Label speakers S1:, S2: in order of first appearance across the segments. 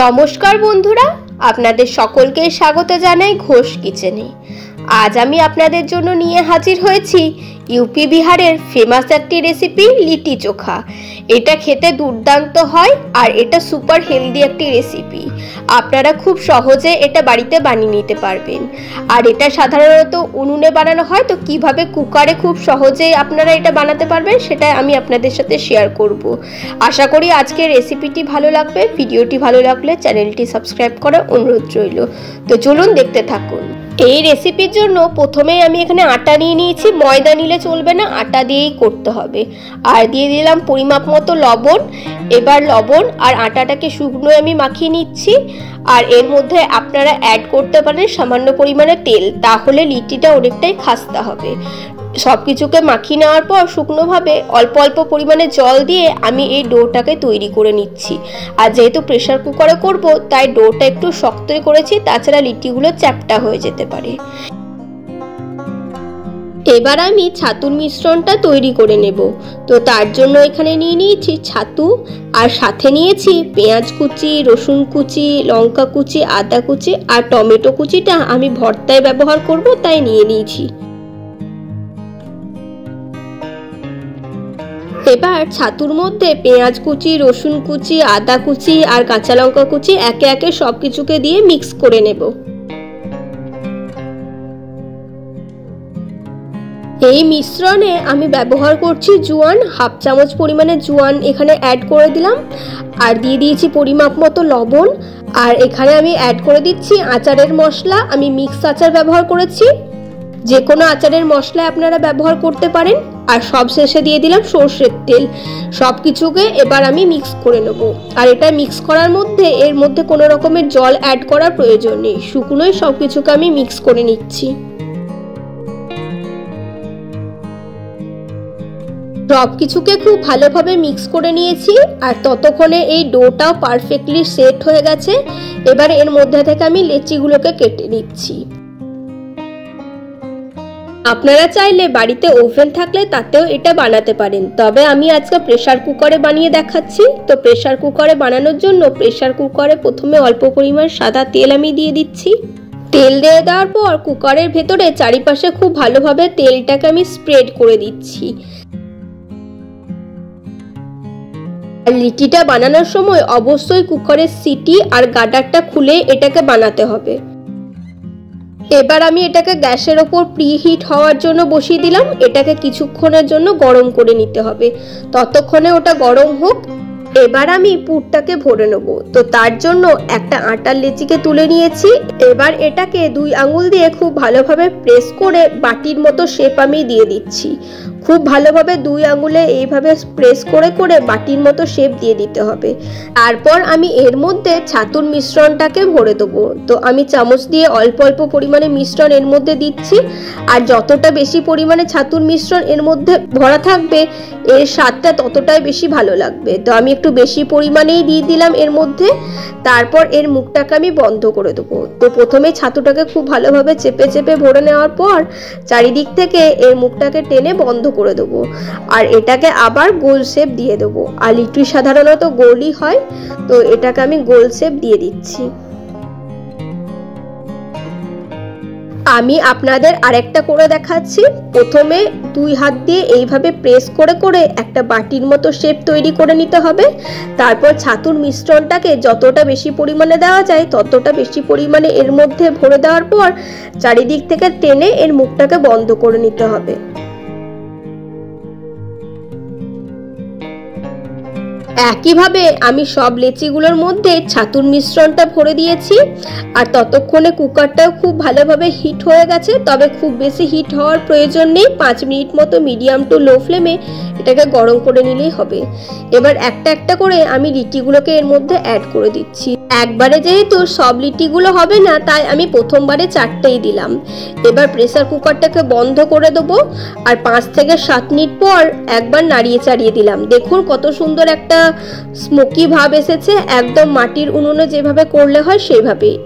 S1: নমস্কার বন্ধুরা, আপনাদের সকলকে স্বাগত জানাই ঘোষ কিচেনে। আজ আমি আপনাদের জন্য নিয়ে হাজির হয়েছি ইউপি বিহারের ফেমাস একটি রেসিপি লিটি চোখা। এটা খেতে দুর্দান্ত হয় আর এটা সুপার হেলদি একটি রেসিপি। আপনারা খুব সহজে এটা বাড়িতে বানিয়ে নিতে পারবেন। আর এটা সাধারণত উনুনে বানানো হয়, তো কিভাবে কুকারে খুব সহজেই আপনারা এটা বানাতে পারবেন সেটা আমি আপনাদের সাথে শেয়ার করব। আশা করি আজকের রেসিপিটি ভালো লাগবে। ভিডিওটি ভালো লাগলে চ্যানেলটি সাবস্ক্রাইব করার অনুরোধ রইল। তো চলুন দেখতে থাকুন। এই রেসিপির জন্য প্রথমেই আমি এখানে আটা নিয়ে নিয়েছি। ময়দা নিলে চলবে না, আটা দিয়েই করতে হবে। আর দিয়ে দিলাম পরিমাপ মতো লবণ। এবার লবণ আর আটাটাকে শুকনো আমি মাখিয়ে নিচ্ছি। আর এর মধ্যে আপনারা অ্যাড করতে পারেন সামান্য পরিমাণে তেল, তাহলে লিটিটা অনেকটাই খাস্তা হবে। সব কিছুকে মাখিয়ে নেওয়ার পর শুকনোভাবে অল্প অল্প পরিমাণে জল দিয়ে আমি এই ডোটাকে তৈরি করে নিচ্ছি। আর যেহেতু প্রেসার কুকারে করব, তাই ডোটা একটু শক্তই করেছি, তাছাড়া লিটিগুলো চ্যাপ্টা হয়ে যেতে পারে। এবার আমি ছাতুর মিশ্রণটা তৈরি করে নেব। তো তার জন্য এখানে নিয়ে নিয়েছি ছাতু, আর সাথে নিয়েছি পেঁয়াজ কুচি, রসুন কুচি, লঙ্কা কুচি, আদা কুচি, আর টমেটো কুচিটা আমি ভর্তায় ব্যবহার করব, তাই নিয়ে নিয়েছি। এবার ছাতুর মধ্যে পেঁয়াজ কুচি, রসুন কুচি, আদা কুচি আর কাঁচা লঙ্কা কুচি একে একে সব কিছুকে দিয়ে মিক্স করে নেব। এই মিশ্রণে আমি ব্যবহার করছি জোয়ান, হাফ চামচ পরিমাণে জোয়ান এখানে অ্যাড করে দিলাম। আর দিয়ে দিয়েছি পরিমাপ মতো লবণ। আর এখানে আমি অ্যাড করে দিচ্ছি আচারের মশলা। আমি মিক্স আচার ব্যবহার করেছি, যে কোনো আচারের মশলা আপনারা ব্যবহার করতে পারেন। আর সব শেষে দিয়ে দিলাম সর্ষের তেল। সব কিছুকে এবার আমি মিক্স করে নেব। আর এটা মিক্স করার মধ্যে এর মধ্যে কোনো রকমের জল অ্যাড করার প্রয়োজন নেই, শুকনোই সব কিছুকে আমি মিক্স করে নিচ্ছি। সব কিছুকে খুব ভালোভাবে মিক্স করে নিয়েছি। আর ততক্ষণে এই ডোটাও পারফেক্টলি সেট হয়ে গেছে। এবার এর মধ্যে থেকে আমি লেচিগুলোকে কেটে নিচ্ছি। আপনারা চাইলে বাড়িতে ওভেন থাকলে তাতেও এটা বানাতে পারেন, তবে আমি আজকে প্রেসার কুকারে বানিয়ে দেখাচ্ছি। তো প্রেসার কুকারে বানানোর জন্য প্রেসার কুকারে প্রথমে অল্প পরিমাণ সাদা তেল আমি দিয়ে দিচ্ছি। তেল দিয়ে দেওয়ার পর কুকারের ভেতরে চারিপাশে খুব ভালোভাবে তেলটাকে আমি স্প্রেড করে দিচ্ছি। আর লিটিটা বানানোর সময় অবশ্যই কুকারের সিটি আর গার্ডারটা খুলে এটাকে বানাতে হবে। এবার আমি এটাকে গ্যাসের ওপর প্রিহিট হওয়ার জন্য বসিয়ে দিলাম। এটাকে কিছুক্ষণের জন্য গরম করে নিতে হবে, ততক্ষণে ওটা গরম হোক। এবার আমি পুরটাকে ভরে নেব। তো তার জন্য একটা আটার লেচিকে তুলে নিয়েছি। এবার এটাকে 2 আঙুল দিয়ে খুব ভালোভাবে প্রেস করে বাটির মতো শেপ আমি দিয়ে দিচ্ছি। খুব ভালোভাবে 2 আঙুলে এইভাবে প্রেস করে করে বাটির মতো শেপ দিয়ে দিতে হবে। তারপর আমি এর মধ্যে ছাতুর মিশ্রণটাকে ভরে দেবো। তো আমি চামচ দিয়ে অল্প অল্প পরিমাণে মিশ্রণ এর মধ্যে দিচ্ছি। আর যতটা বেশি পরিমাণে ছাতুর মিশ্রণ এর মধ্যে ভরা থাকবে, এর স্বাদটা ততটাই বেশি ভালো লাগবে। তো আমি একটু বেশি পরিমাণেই দিয়ে দিলাম এর মধ্যে। তারপর এর মুখটাকে আমি বন্ধ করে দেবো। তো প্রথমে ছাতুটাকে খুব ভালোভাবে চেপে চেপে ভরে নেওয়ার পর চারিদিক থেকে এর মুখটাকে টেনে বন্ধ করে দেবো। আর এটাকে আবার গোল শেপ দিয়ে দেবো। আর লিটি সাধারণত গোলই হয়, তো এটাকে আমি গোল শেপ দিয়ে দিচ্ছি। আমি আপনাদের আরেকটা করে দেখাচ্ছি। প্রথমে 2 হাত দিয়ে এইভাবে প্রেস করে করে একটা বাটির মতো শেপ তৈরি করে নিতে হবে। তারপর ছাতুর মিশ্রণটাকে যতটা বেশি পরিমাণে দেওয়া যায় ততটা বেশি পরিমাণে এর মধ্যে ভরে দেওয়ার পর চারিদিক থেকে টেনে এর মুখটাকে বন্ধ করে নিতে হবে। একইভাবে আমি সব লেচিগুলোর মধ্যে ছাতুর মিশ্রণটা ভরে দিয়েছি। আর ততক্ষণে কুকারটাও খুব ভালোভাবে হিট হয়ে গেছে, তবে খুব বেশি হিট হওয়ার প্রয়োজন নেই। 5 মিনিট মতো মিডিয়াম টু লো ফ্লেমে এটাকে গরম করে নিলেই হবে। এবার একটা একটা করে আমি লিটিগুলোকে এর মধ্যে অ্যাড করে দিচ্ছি। একবারে যেহেতু সব লিটিগুলো হবে না, তাই আমি প্রথমবারে 4টেই দিলাম। এবার প্রেসার কুকারটাকে বন্ধ করে দেবো। আর 5 থেকে 7 মিনিট পর একবার নাড়িয়ে চাড়িয়ে দিলাম। দেখুন কত সুন্দর একটা স্মোকি ভাব এসেছে, একদম মাটির উনুনে যেভাবে করলে হয় সেইভাবেই।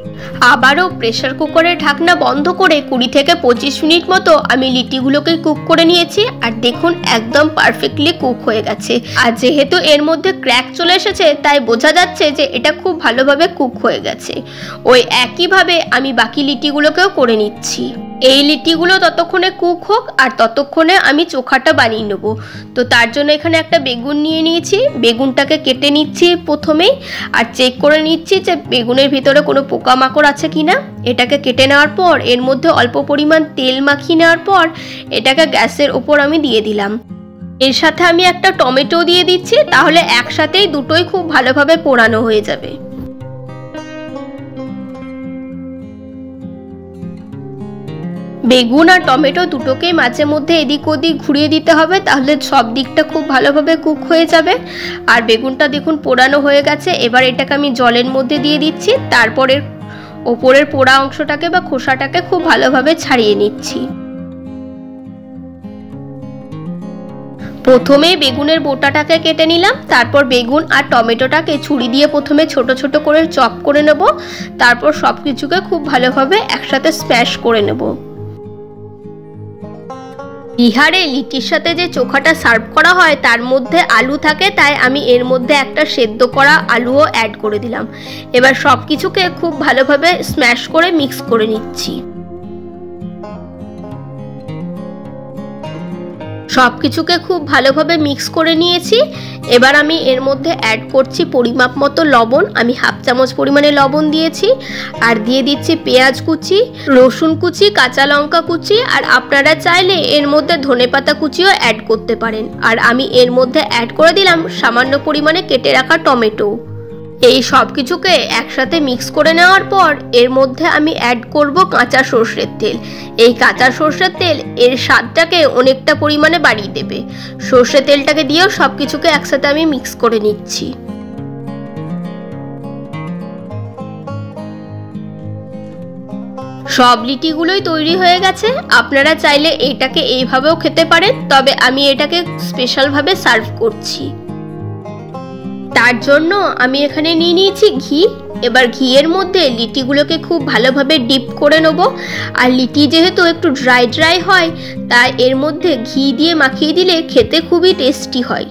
S1: আবারও প্রেসার কুকারের ঢাকনা বন্ধ করে 20 থেকে 25 মিনিট মতো আমি লিটিগুলোকে কুক করে নিয়েছি। আর দেখুন একদম পারফেক্টলি কুক হয়ে গেছে। আর যেহেতু এর মধ্যে ক্র্যাক চলে এসেছে তাই বোঝা যাচ্ছে যে এটা খুব ভালোভাবে কুক হয়ে গেছে। ওই একইভাবে আমি বাকি লিটিগুলোকেও করে নিচ্ছি। এই লিটিগুলো ততক্ষণে কুক হোক আর ততক্ষণে আমি চোখাটা বানিয়ে নেব। তো তার জন্য এখানে একটা বেগুন নিয়ে নিয়েছি, বেগুনটাকে কেটে নিচ্ছি প্রথমেই আর চেক করে নিচ্ছি যে বেগুনের ভিতরে কোনো পোকামাকড় আছে কিনা। এটাকে কেটে নেওয়ার পর এর মধ্যে অল্প পরিমাণ তেল মাখিয়ে নেওয়ার পর এটাকে গ্যাসের ওপর আমি দিয়ে দিলাম। এর সাথে আমি একটা টমেটো দিয়ে দিচ্ছি, তাহলে একসাথেই দুটোই খুব ভালোভাবে পোড়ানো হয়ে যাবে। বেগুন আর টমেটো দুটোকেই মাঝে মধ্যে এদিক ওদিক ঘুরিয়ে দিতে হবে, তাহলে সব দিকটা খুব ভালোভাবে কুক হয়ে যাবে। আর বেগুনটা দেখুন পোড়ানো হয়ে গেছে। এবার এটাকে আমি জলের মধ্যে দিয়ে দিচ্ছি, তারপরে ওপরের পোড়া অংশটাকে বা খোসাটাকে খুব ভালোভাবে ছাড়িয়ে নিচ্ছি। প্রথমে বেগুনের বোটাটাকে কেটে নিলাম, তারপর বেগুন আর টমেটোটাকে ছুরি দিয়ে প্রথমে ছোট ছোট করে চপ করে নেব, তারপর সব কিছুকে খুব ভালোভাবে একসাথে স্ম্যাশ করে নেব। বিহারে লিটির সাথে যে চোখাটা সার্ভ করা হয় তার মধ্যে আলু থাকে, তাই আমি এর মধ্যে একটা সেদ্ধ করা আলুও অ্যাড করে দিলাম। এবার সব কিছুকে খুব ভালোভাবে স্ম্যাশ করে মিক্স করে নিচ্ছি। সব কিছুকে খুব ভালোভাবে মিক্স করে নিয়েছি। এবার আমি এর মধ্যে অ্যাড করছি পরিমাপ মতো লবণ। আমি 1/2 চামচ পরিমাণে লবণ দিয়েছি। আর দিয়ে দিচ্ছি পেঁয়াজ কুচি, রসুন কুচি, কাঁচা লঙ্কা কুচি, আর আপনারা চাইলে এর মধ্যে ধনেপাতা কুচিও অ্যাড করতে পারেন। আর আমি এর মধ্যে অ্যাড করে দিলাম সামান্য পরিমাণে কেটে রাখা টমেটো। এই সব কিছুকে একসাথে মিক্স করে নেওয়ার পর এর মধ্যে আমি অ্যাড করব কাঁচা সর্ষের তেল। এই কাঁচা সর্ষের তেল এর স্বাদটাকে অনেকটা পরিমাণে বাড়িয়ে দেবে। সর্ষের তেলটাকে দিয়েও সব কিছুকে একসাথে আমি মিক্স করে নিচ্ছি। সব লিটিগুলোই তৈরি হয়ে গেছে। আপনারা চাইলে এটাকে এইভাবেও খেতে পারেন, তবে আমি এটাকে স্পেশালভাবে সার্ভ করছি। তার জন্য আমি এখানে নিয়ে নিয়েছি ঘি। এবার ঘিয়ের মধ্যে লিটিগুলোকে খুব ভালোভাবে ডিপ করে নেব। আর লিটি যেহেতু একটু ড্রাই ড্রাই হয় তাই এর মধ্যে ঘি দিয়ে মাখিয়ে দিলে খেতে খুবই টেস্টি হয়।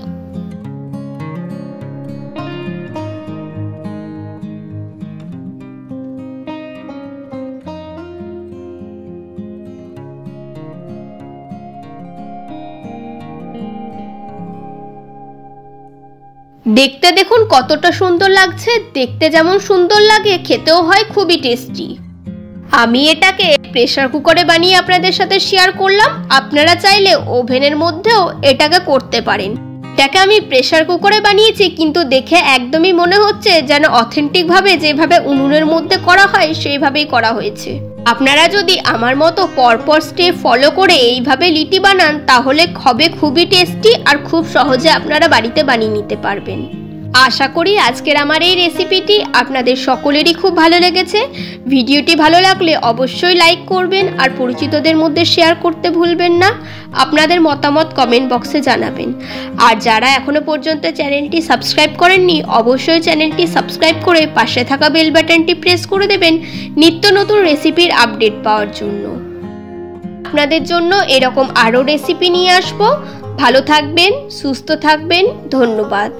S1: দেখতে দেখুন কতটা সুন্দর লাগছে। দেখতে যেমন সুন্দর লাগে খেতেও হয় খুবই টেস্টি। আমি এটাকে প্রেসার কুকারে বানিয়ে আপনাদের সাথে শেয়ার করলাম। আপনারা চাইলে ওভেনের মধ্যেও এটাকে করতে পারেন। এটাকে আমি প্রেসার কুকারে বানিয়েছি, কিন্তু দেখে একদমই মনে হচ্ছে যেন অথেন্টিকভাবে যেভাবে উনুনের মধ্যে করা হয় সেইভাবেই করা হয়েছে। আপনারা যদি আমার মতো পরপর স্টেপ ফলো করে এইভাবে লিটি বানান তাহলে হবে খুবই টেস্টি আর খুব সহজে আপনারা বাড়িতে বানিয়ে নিতে পারবেন। আশা করি আজকের আমার এই রেসিপিটি আপনাদের সকলেরই খুব ভালো লেগেছে। ভিডিওটি ভালো লাগলে অবশ্যই লাইক করবেন আর পরিচিতদের মধ্যে শেয়ার করতে ভুলবেন না। আপনাদের মতামত কমেন্ট বক্সে জানাবেন। আর যারা এখনো পর্যন্ত চ্যানেলটি সাবস্ক্রাইব করেননি অবশ্যই চ্যানেলটি সাবস্ক্রাইব করে পাশে থাকা বেল বাটনটি প্রেস করে দেবেন নিত্য নতুন রেসিপির আপডেট পাওয়ার জন্য। আপনাদের জন্য এরকম আরও রেসিপি নিয়ে আসবো। ভালো থাকবেন, সুস্থ থাকবেন। ধন্যবাদ।